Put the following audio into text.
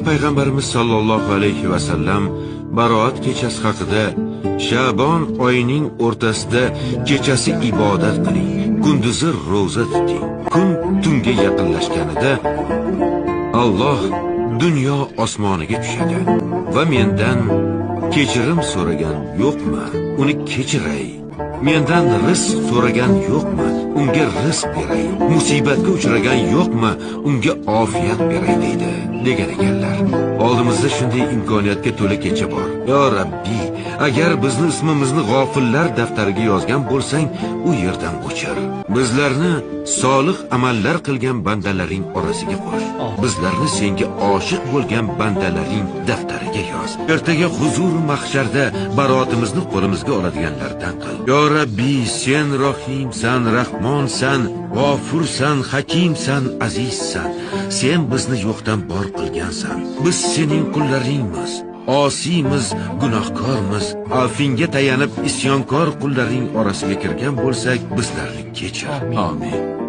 payg'ambarimiz sollallohu alayhi va sallam baroat kechasi haqida Sha'bon oyining o'rtasida kechasi ibodat qiling, kunduzi ro'za tuting. Kun tunga yaqinlashganida Alloh dunyo osmoniga tushadi va mendan kechirim so'ragan yo'qmi? Uni kechiray. Mendan rizq so'ragan yo'qmi? Unga rizq beray. Musibatga uchragan yo'qmi? Unga ofiyat beray deydi degan ekanlar. Oldimizda shunday imkoniyatga to'la kecha bor. Yo Rabbiy, agar bizni ismimizni g'ofillar daftariga yozgan bo'lsang, u yerdan o'chir. Bizlarni solih amallar qilgan bandalaring orasiga qo'sh. Bizlarni senga oshiq bo'lgan bandalaring daftariga yoz. Ertaga huzur mahsharda baroatimizni qo'limizga oladiganlardan qil. Yo Rabbiy, sen Rohimsan, Rahmonsan, G'ofursan, Hakimsan, Azizsan. Sen bizni yo'qdan bor qilgansan. Biz sening qullaringmiz. Osiymiz, gunohkormiz. Afinga tayanib isyonkor qullaring orasiga kirgan bo'lsak, bizlarni kechir. Amin.